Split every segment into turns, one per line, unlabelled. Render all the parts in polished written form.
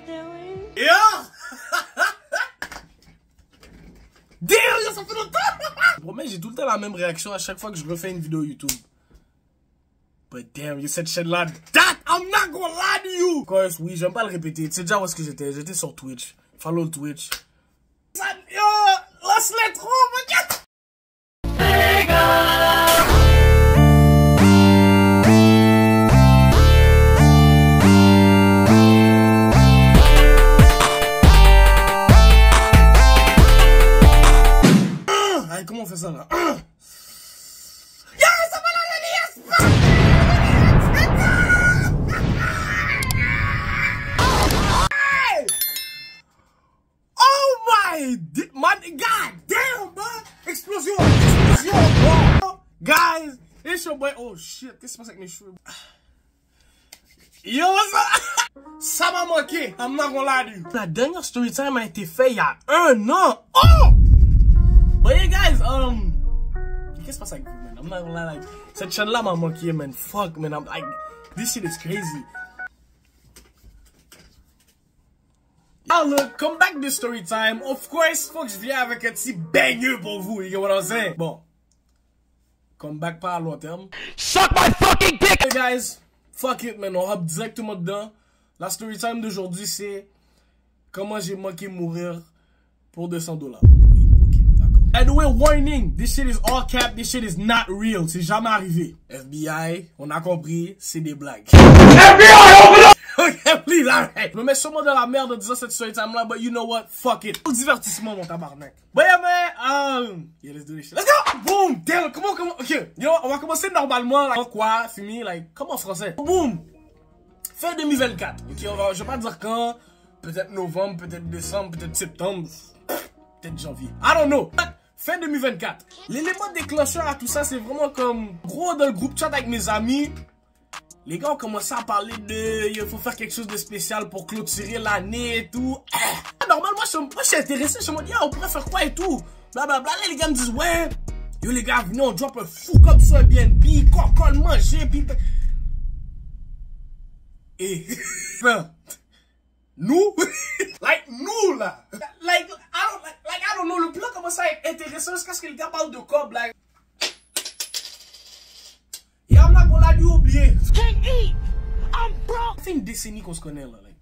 Yo! Damn, ça fait longtemps! Je promets, j'ai tout le temps la même réaction à chaque fois que je refais une vidéo YouTube. But damn, yo, cette chaîne-là, that, I'm not gonna lie to you! Of course, oui, j'aime pas le répéter. Tu sais déjà où est-ce que j'étais? J'étais sur Twitch. Follow le Twitch. Yo, laisse-les trop, regarde! Allez, comment on fait ça là? Yo, ça va la Oh my god damn, man! Explosion! Explosion! Bro. Guys, it's your boy. Oh shit, qu'est-ce qui se passe avec mes cheveux? Yo, ça m'a manqué. I'm not gonna lie to you. La dernière story time a été faite il y a 1 an. Oh! But yeah, guys, qu'est-ce qui se passe avec vous, man? I'm not gonna lie, like, cette chaîne-là m'a manqué, man. Fuck, man. I'm like, this shit is crazy. Now look, come back this story time. Of course, faut que je vienne avec un petit banger pour vous. You get what I'm saying? Bon. Come back pas à long terme.
Suck my fucking dick!
Hey guys, fuck it, man. On hop directement dedans. La story time d'aujourd'hui, c'est comment j'ai manqué mourir pour $200. Oui, ok, d'accord. By the way, warning, this shit is all cap, this shit is not real. C'est jamais arrivé. FBI, on a compris, c'est des blagues. FBI, open up! Ok, please, alright. Je me mets sûrement dans la merde en disant cette story time là, but you know what? Fuck it. Pour le divertissement, mon tabarnak. But yeah, man, yeah, let's do this shit. Let's go! Boom! Damn, comment, ok, yo, on va commencer normalement, là. Quoi, fini, like, comment en français? Boom! Fin 2024. Ok, je vais pas dire quand. Peut-être novembre, peut-être décembre, peut-être septembre, peut-être janvier. I don't know. Fin 2024. L'élément déclencheur à tout ça, c'est vraiment comme, gros, dans le groupe chat avec mes amis, les gars ont commencé à parler de, il faut faire quelque chose de spécial pour clôturer l'année et tout. Normalement, moi, je suis intéressé, je me dis, on pourrait faire quoi et tout. Blablabla, là, les gars me disent, ouais, yo, les gars, venez, on drop un fou comme ça, BNB, quoi, le manger, pis... Et, nous, like, nous, là, like, I don't know, le plan commence à être intéressant jusqu'à ce que les gars parlent de cob, like, et on a qu'on l'a dû oublier. Ça fait une décennie qu'on se connaît, là, like,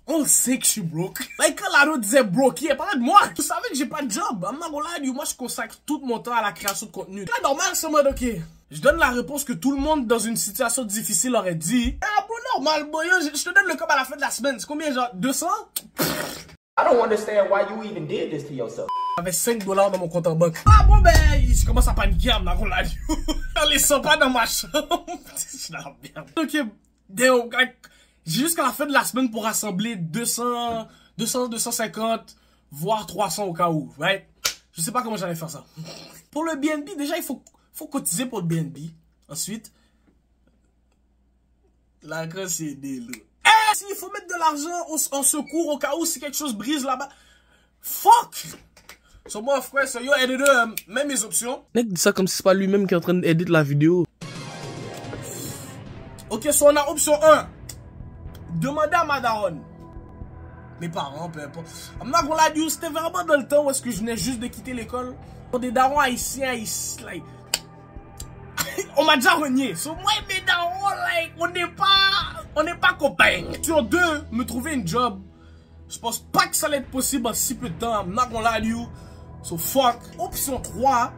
on sait que je suis broke. Like, quand Laro disait broke, il parlait de moi. Vous savez que j'ai pas de job. I'm not gonna lie to you. Moi, je consacre tout mon temps à la création de contenu. Là, normal, c'est en mode, ok, je donne la réponse que tout le monde dans une situation difficile aurait dit. Ah, bro, normal, boy, je te donne le cob à la fin de la semaine. C'est combien, genre, 200?
I don't understand why you even did this to yourself.
J'avais $5 dans mon compte en banque. Ah, bon, ben, je commence à paniquer, I'm not gonna lie to you. On les sent pas dans ma chambre. Je la merde. Ok, damn, j'ai jusqu'à la fin de la semaine pour rassembler 200, 250, voire 300 au cas où, right? Je sais pas comment j'allais faire ça. Pour le BNB, déjà, il faut cotiser pour le BNB. Ensuite, la graisse, c'est des lots. Eh, s'il faut mettre de l'argent en secours au cas où si quelque chose brise là-bas. Fuck! So moi, of course, yo, editor, même mes options. Mec dit ça comme si c'est pas lui-même qui est en train d'éditer la vidéo. Ok, so on a option 1. Demander à ma daronne. Mes parents, peu importe. I'm not gonna lie to you, c'était vraiment dans le temps où est-ce que je venais juste de quitter l'école. Pour des darons haïtiens, like, on m'a déjà renié. So moi et mes darons, like, on n'est pas copains. Sur 2, me trouver une job. Je pense pas que ça allait être possible en si peu de temps. I'm not gonna lie to you. So fuck. Option 3.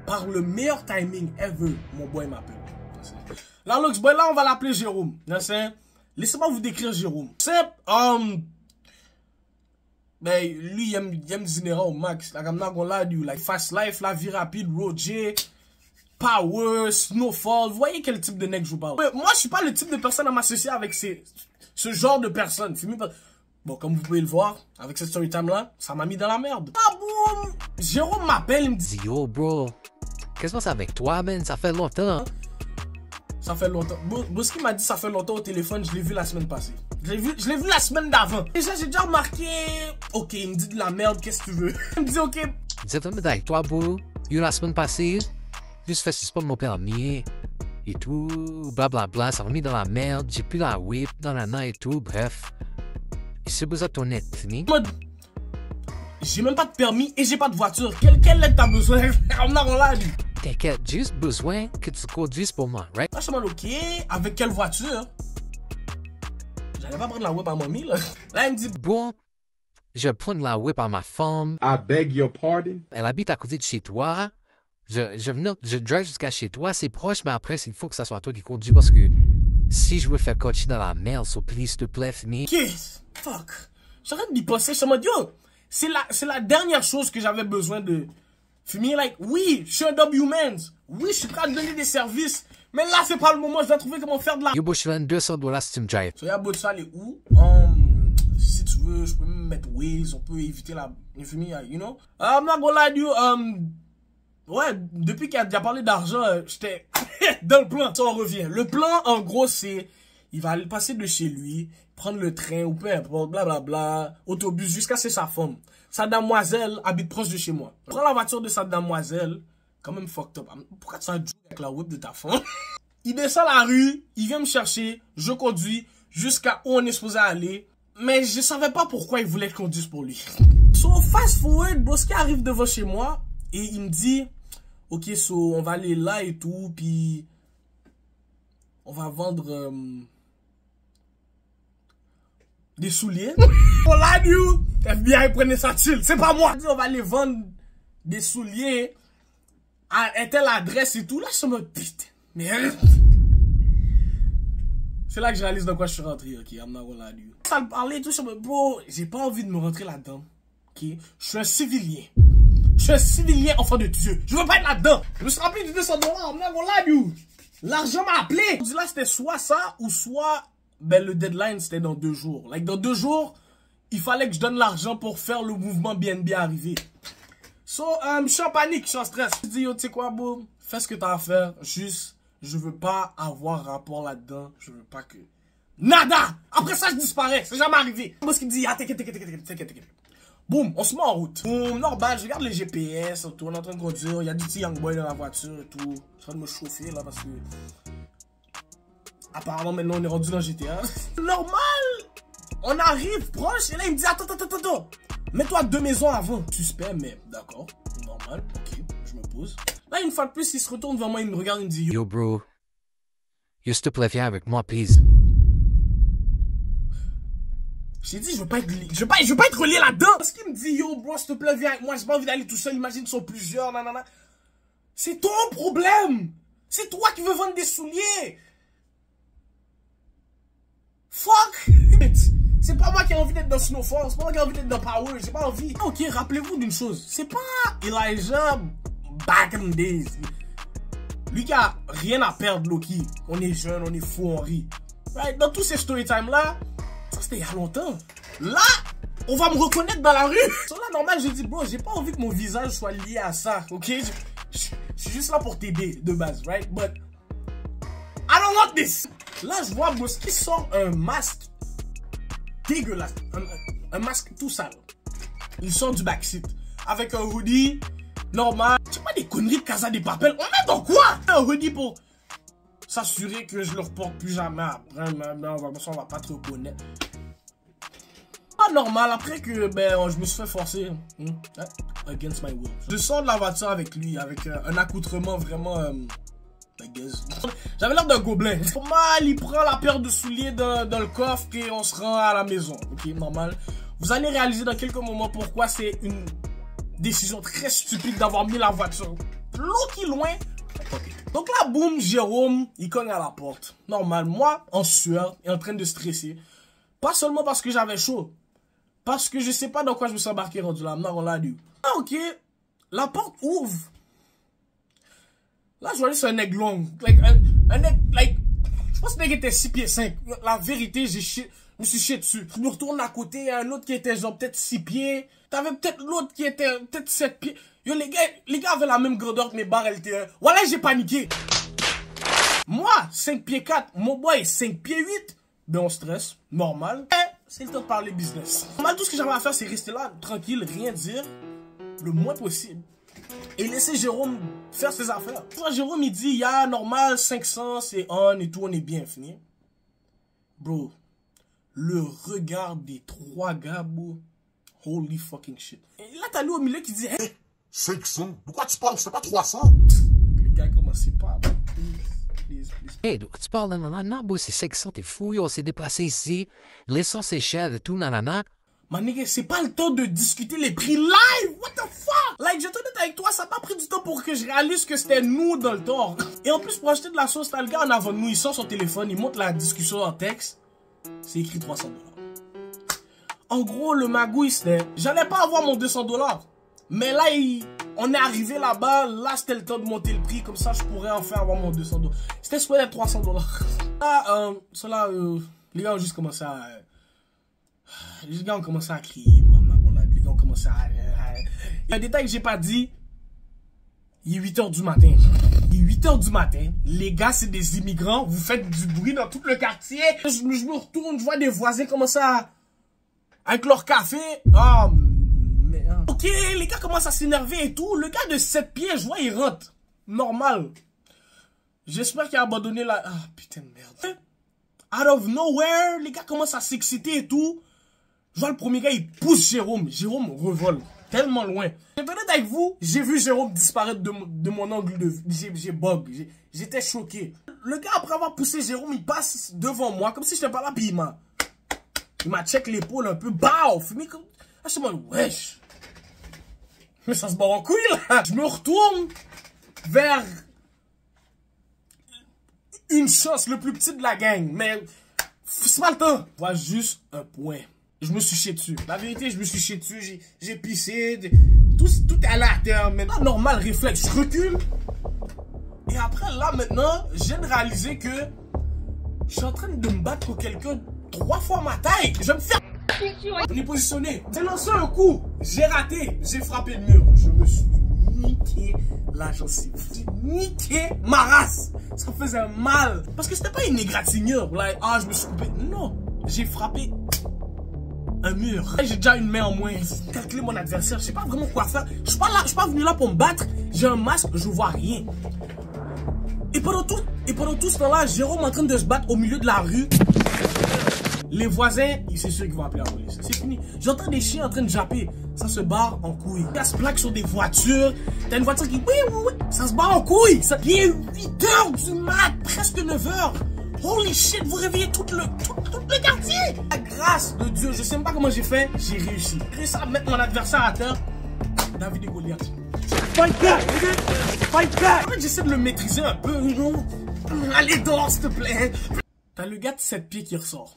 Par le meilleur timing ever, mon boy m'appelle. Là, Lux Boy, là, on va l'appeler Jérôme. Laissez-moi vous décrire Jérôme. C'est, ben, lui, il aime dîner au max. Like, I'm not gonna lie to you. Like, Fast Life, La Vie Rapide, Roger, Power, Snowfall. Vous voyez quel type de mec je vous parle? Moi, je suis pas le type de personne à m'associer avec ce genre de personne. Bon, comme vous pouvez le voir, avec cette story time là, ça m'a mis dans la merde. Ah boum! Jérôme m'appelle, il me dit,
Yo, bro, qu'est-ce que c'est avec toi, man? Ça fait longtemps.
Ça fait longtemps. Boski m'a dit ça fait longtemps au téléphone, je l'ai vu la semaine passée. Je l'ai vu la semaine d'avant. Déjà, j'ai déjà remarqué. Ok, il me dit de la merde, qu'est-ce que tu veux? Il me dit ok.
Dis-moi avec toi, bro. La semaine passée, juste fait 6 pas de mon permis. et tout, blablabla, ça m'a mis dans la merde, j'ai plus la whip, dans la main et tout, bref. C'est besoin de ton ethnie.
J'ai même pas de permis et j'ai pas de voiture. Quelle aide t'as besoin? On l'a dit.
T'inquiète, j'ai juste besoin que tu conduises pour moi, right?
Là, je me demande, ok, avec quelle voiture? J'allais pas prendre la whip à mamie, là. Là, il me dit,
Bon, je vais prendre la whip à ma femme.
I beg your pardon?
Elle habite à côté de chez toi. Je drive jusqu'à chez toi, c'est proche, mais après, il faut que ça soit toi qui conduis parce que si je veux faire coacher dans la merde, so please, s'il te plaît, finis.
ok, fuck. J'arrête d'y penser, je me dis, yo, c'est la dernière chose que j'avais besoin de fumer. Like, oui, je suis un W-man. Oui, je suis prêt à te donner des services. Mais là, c'est pas le moment, je dois trouver comment faire de la...
Yo, bro, je te donne $200 si tu me drives.
So, y'a beau de ça, aller où? Si tu veux, je peux même mettre Waze, on peut éviter la fumée, you know? I'm not gonna lie to you, ouais, depuis qu'il a parlé d'argent, j'étais dans le plan. Ça, on revient. Le plan, en gros, c'est, il va aller passer de chez lui, prendre le train ou peu importe, blablabla, autobus, jusqu'à chez sa femme. Sa demoiselle habite proche de chez moi. Prends la voiture de sa demoiselle, quand même fucked up. Pourquoi tu vas jouer avec la whip de ta femme? Il descend la rue, il vient me chercher, je conduis jusqu'à où on est supposé aller. Mais je savais pas pourquoi il voulait que je conduise pour lui. So, fast forward, Boski arrive devant chez moi et il me dit, ok, so, on va aller là et tout, puis on va vendre des souliers. On l'a dit, FBI, prenez ça chill, c'est pas moi. On va aller vendre des souliers à telle adresse et tout. Là, je me putain, merde. C'est là que je réalise dans quoi je suis rentré, ok, I'm not gonna lie to you. Ça me parlait et tout, je me bro, j'ai pas envie de me rentrer là-dedans, ok. Je suis un civilien. Je suis un civilien enfant de Dieu. Je veux pas être là-dedans. Je me suis rappelé du $200, I'm not gonna lie to you. L'argent m'a appelé. On dit là, c'était soit ça, ou soit, ben, le deadline, c'était dans 2 jours. Like, dans 2 jours, il fallait que je donne l'argent pour faire le mouvement BNB arriver. So, je suis en panique, je suis en stress. Je dis, yo, tu sais quoi, bro, fais ce que t'as à faire, juste... Je veux pas avoir rapport là-dedans. Je veux pas que... Nada! Après ça, je disparais. C'est jamais arrivé. Moi, ce qu'il me dit, ah, t'inquiète. Boum, on se met en route. Boum, normal, je regarde les GPS, on est en train de conduire. Il y a du petit young boy dans la voiture et tout. Je suis en train de me chauffer, là, parce que... Apparemment, maintenant, on est rendu dans GTA. Normal! On arrive proche, et là, il me dit, attends. Mets-toi 2 maisons avant. Suspect, mais d'accord. Normal, ok, je me pose. Là, une fois de plus, il se retourne vers moi, il me regarde, il me dit,
Yo, bro. Yo, s'il te plaît, viens avec moi, please.
J'ai dit, je veux pas être relié là-dedans. Parce qu'il me dit, yo, bro, s'il te plaît, viens avec moi, j'ai pas envie d'aller tout seul, imagine, ils sont plusieurs, nanana. C'est ton problème. C'est toi qui veux vendre des souliers. Fuck. C'est pas moi qui ai envie d'être dans Snowfall, c'est pas moi qui ai envie d'être dans Power, j'ai pas envie. Ok, rappelez-vous d'une chose, c'est pas Elijah back in the days. Lui qui a rien à perdre, Loki. On est jeune, on est fou, on rit. Right? Dans tous ces story time là, ça c'était il y a longtemps. Là, on va me reconnaître dans la rue. So là, normal, je dis, bro, j'ai pas envie que mon visage soit lié à ça, ok? Je suis juste là pour t'aider, de base, right? But, I don't want this. Là, je vois Boski sort un masque dégueulasse. Un masque tout sale. Il sort du backseat. Avec un hoodie normal. C'est pas des conneries de Casa de Papel. On est dans quoi? Un hoodie pour s'assurer que je le reporte plus jamais après. Mais on va pas trop reconnaître. Pas normal. Après que je me suis fait forcer. Against my will. Je sors de la voiture avec lui. Avec un accoutrement vraiment... J'avais l'air d'un gobelin. Normal, il prend la paire de souliers dans le coffre et on se rend à la maison. Ok, normal. Vous allez réaliser dans quelques moments pourquoi c'est une décision très stupide d'avoir mis la voiture bloquée loin. Donc là, boum, Jérôme, il cogne à la porte. Normal, moi, en sueur et en train de stresser. Pas seulement parce que j'avais chaud. Parce que je sais pas dans quoi je me suis embarqué rendu là. Non, on l'a dit. Ah, ok. La porte ouvre. Là, je vois juste un aigle long. Like, un aigle, like, je pense que le mec était 6 pieds 5. La vérité, je me suis chié dessus. Je me retourne à côté, il y a un autre qui était genre peut-être 6 pieds. T'avais peut-être l'autre qui était peut-être 7 pieds. Yo, les gars avaient la même grandeur que mes barres LT1. Voilà, j'ai paniqué. Moi, 5 pieds 4, mon boy, 5 pieds 8. Ben, on stresse, normal. C'est le temps de parler business. Normal, tout ce que j'avais à faire, c'est rester là, tranquille, rien dire, le moins possible. et laisser Jérôme faire ses affaires. Toi, Jérôme, il dit, yeah, normal, 500, c'est on et tout, on est bien fini. Bro, le regard des 3 gars, bro, holy fucking shit. Et là, t'as lui au milieu qui dit, hey,
500? De quoi tu parles? C'est pas 300?
les gars, commencez pas, bro. Please.
Hey, tu parles de nanana, bro, c'est 500, t'es fou, on s'est déplacé ici, l'essence est chère et tout, nanana.
Ma nigga, c'est pas le temps de discuter les prix live. What the fuck? Like, je te dis avec toi, ça n'a pas pris du temps pour que je réalise que c'était nous dans le tort. Et en plus, pour acheter de la sauce, t'as le gars en avant de nous, il sort son téléphone, il monte la discussion en texte. C'est écrit 300 $. En gros, le magouille, c'était, j'allais pas avoir mon 200 $. Mais là, on est arrivé là-bas, là, c'était le temps de monter le prix, comme ça, je pourrais enfin avoir mon 200 $. C'était supposé être 300 $. Là, les gars ont juste commencé à... Les gars ont commencé à crier, les gars ont commencé à... Il y a un détail que j'ai pas dit. Il est 8 h du matin. Il est 8 h du matin. Les gars, c'est des immigrants. Vous faites du bruit dans tout le quartier. Je me retourne, je vois des voisins commencer à... Avec leur café. Oh, merde. Ok, les gars commencent à s'énerver et tout. Le gars de 7 pieds, je vois, il rentre. Normal. J'espère qu'il a abandonné la... Ah, putain de merde. Out of nowhere, les gars commencent à s'exciter et tout. Je vois le premier gars, il pousse Jérôme. Jérôme revole. Tellement loin. Je vais être avec vous, j'ai vu Jérôme disparaître de mon angle de vue. J'ai bug. J'étais choqué. Le gars, après avoir poussé Jérôme, il passe devant moi, comme si je n'étais pas là, puis il m'a check l'épaule un peu. Bao! Fumé comme... Ah, je suis en mode, wesh. Mais ça se barre en couille, là. Je me retourne vers une chance, le plus petit de la gang. Mais c'est pas le temps. Je vois juste un point. Je me suis chié dessus. La vérité, je me suis chié dessus. J'ai pissé. Tout est allé à terre. Mais pas normal, réflexe. Je recule. Et après, là, maintenant, je viens de réaliser que je suis en train de me battre pour quelqu'un 3 fois ma taille. Je vais me faire... On est positionné. J'ai lancé un coup. J'ai raté. J'ai frappé le mur. Je me suis niqué la gencive. J'ai niqué ma race. Ça faisait mal. Parce que c'était pas une égratignure. Like, ah, je me suis coupé. Non. J'ai frappé un mur. J'ai déjà une main en moins. Calculer mon adversaire. Je sais pas vraiment quoi faire. Je suis pas venu là pour me battre. J'ai un masque. Je vois rien. Et pendant tout ce temps-là, Jérôme est en train de se battre au milieu de la rue. Les voisins, c'est sûr qu'ils vont appeler la police. C'est fini. J'entends des chiens en train de japper. Ça se barre en couille. Ça se plaque sur des voitures. T'as une voiture qui... Oui. Ça se barre en couille. Il est 8 h du mat. Presque 9 h. Holy shit, vous réveillez tout le quartier. La grâce de Dieu, je sais même pas comment j'ai fait. J'ai réussi. J'ai réussi à mettre mon adversaire à terre. David et Goliath. Fight back, nigga. Fight back. En fait, j'essaie de le maîtriser un peu. Allez dehors, s'il te plaît. T'as le gars de 7 pieds qui ressort.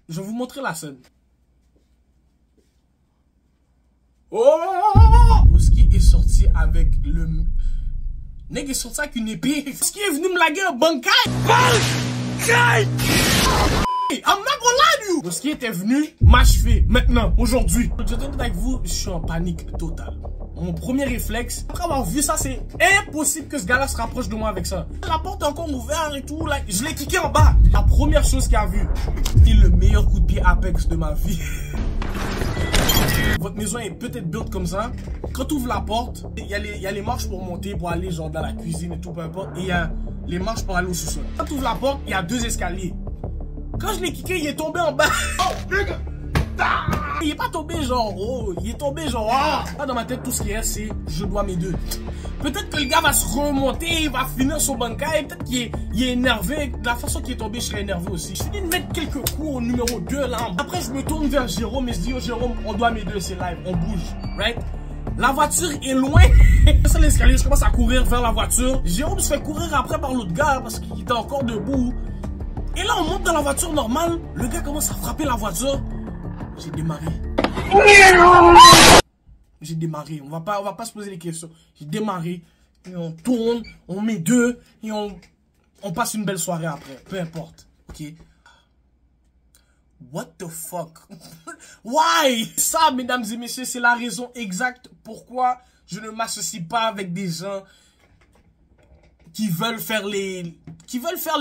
Je vais vous montrer la scène. Oh! Boski est sorti avec le... Nèg est sorti avec une épée. Boski est venu me laguer un bankai. Bankai! I'm not gonna lie to you. Boski était venu m'achever. Maintenant, aujourd'hui. Je te dis avec vous, je suis en panique totale. Mon premier réflexe, après avoir vu ça, c'est impossible que ce gars-là se rapproche de moi avec ça. La porte est encore ouverte et tout. Like, je l'ai kické en bas. La première chose qu'il a vu, c'est le meilleur coup de pied Apex de ma vie. Votre maison est peut-être built comme ça. Quand tu ouvres la porte, il y a les marches pour monter, pour aller genre dans la cuisine et tout, peu importe. Et il y a les marches pour aller au sous-sol. Quand tu ouvres la porte, il y a 2 escaliers. Quand je l'ai kické, il est tombé en bas. Oh, nigga! Il est pas tombé genre oh, il est tombé genre ah. Là dans ma tête tout ce qui est c'est je dois mes 2. Peut-être que le gars va se remonter, il va finir son bancaire, peut-être qu'il est énervé. De la façon qu'il est tombé, je serais énervé aussi. Je finis de mettre quelques coups au numéro 2 là. Après je me tourne vers Jérôme et je dis oh Jérôme, on doit mes 2, c'est live, on bouge, right? La voiture est loin. Sur l'escalier, je commence à courir vers la voiture. Jérôme se fait courir après par l'autre gars parce qu'il était encore debout. Et là on monte dans la voiture normale, le gars commence à frapper la voiture. J'ai démarré. J'ai démarré. On va pas se poser les questions. J'ai démarré. Et on tourne. On met 2. Et on passe une belle soirée après. Peu importe. Ok. What the fuck? Why? Ça, mesdames et messieurs, c'est la raison exacte pourquoi je ne m'associe pas avec des gens qui veulent faire les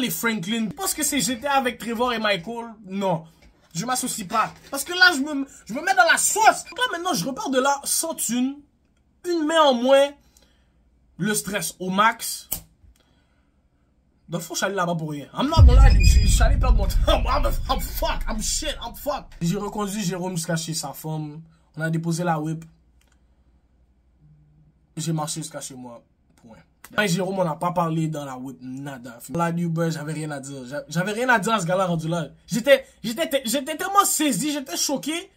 Franklin. Parce que c'est GTA avec Trevor et Michael. Non. je m'associe pas. Parce que là, je me mets dans la sauce. Donc là, maintenant, je repars de là sans thune. Une main en moins. Le stress au max. Donc, faut que j'aille là-bas pour rien. I'm not gonna lie, je suis allé perdre mon temps. I'm fuck, I'm shit, I'm fuck. J'ai reconduit Jérôme jusqu'à chez sa femme. On a déposé la whip. J'ai marché jusqu'à chez moi. Point. Avec Jérôme, on n'a pas parlé dans la whip, nada. La Uber, j'avais rien à dire. J'avais rien à dire à ce gars-là rendu là. J'étais tellement saisi, j'étais choqué.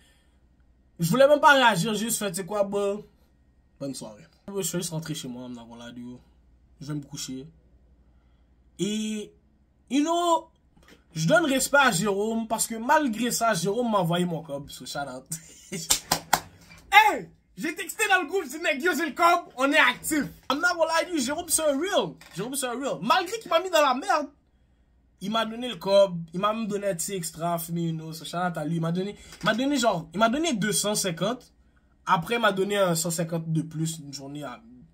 Je voulais même pas réagir, j'ai juste fait, tu sais quoi, bon, bonne soirée. Je suis juste rentré chez moi, je vais me coucher. Et, you know, je donne respect à Jérôme parce que malgré ça, Jérôme m'a envoyé mon cob. So, shout out. Hey! J'ai texté dans le groupe, j'ai dit, nèg, yo, c'est le cob, on est actif. I'm not gonna lie to you, Jérôme, c'est un real. Jérôme, c'est un real. Malgré qu'il m'a mis dans la merde, il m'a donné le cob, il m'a même donné un petit extra, you know, so shout out à lui. Il m'a donné 250. Après, il m'a donné un 150 de plus,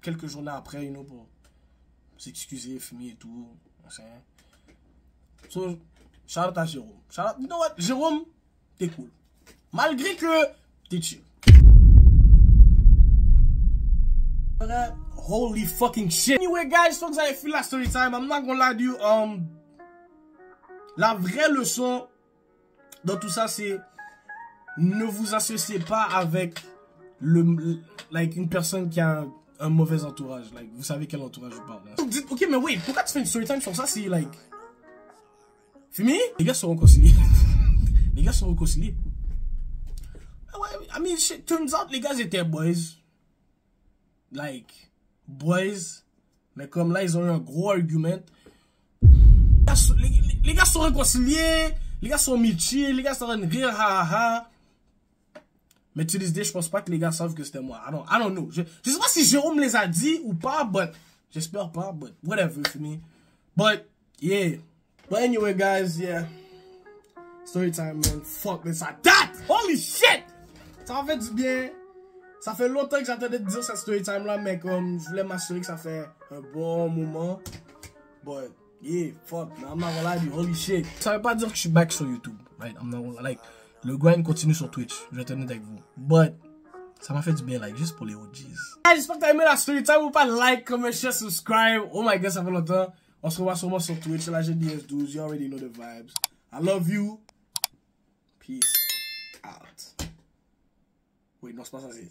quelques journées après, you know, pour s'excuser, fumer et tout. So, shout out à Jérôme. Shout out, you know what, Jérôme, t'es cool. Malgré que t'es chill. Holy fucking shit. Anyway, guys, so que vous avez fait la story time, I'm not gonna lie to you. La vraie leçon dans tout ça, c'est ne vous associez pas avec une personne qui a un mauvais entourage. Like, vous savez quel entourage je parle. Hein. Dites, ok, mais wait, pourquoi tu fais une story time sur ça? C'est like. Fini? Les gars sont réconciliés. Les gars sont réconciliés. Ouais, I mean, shit, turns out, les gars étaient boys. Like, boys. Mais comme là, ils ont eu un gros argument. Les gars sont réconciliés. Les gars sont chill. Les gars sont en train de rire, ha ha. Mais to this day, je pense pas que les gars savent que c'était moi. I don't know. Je sais pas si Jérôme les a dit ou pas, but j'espère pas, but whatever for me. But yeah. But anyway, guys, yeah. Story time, man. Fuck this at that. Holy shit. Ça m'a fait du bien. Ça fait longtemps que j'attendais de dire cette story time là, mais comme je voulais m'assurer que ça fait un bon moment. But yeah, fuck, man, I'm not gonna lie to you, holy shit. Ça veut pas dire que je suis back sur YouTube, right? I'm not gonna, like, le grind continue sur Twitch, je vais être honnête avec vous. But ça m'a fait du bien, like, juste pour les OGs. J'espère que t'as aimé la story time, ou pas like, comment, share, subscribe. Oh my god, ça fait longtemps. On se revoit sûrement sur Twitch, la GDS12, you already know the vibes. I love you. Peace out. Wait, non, c'est pas ça, c'est...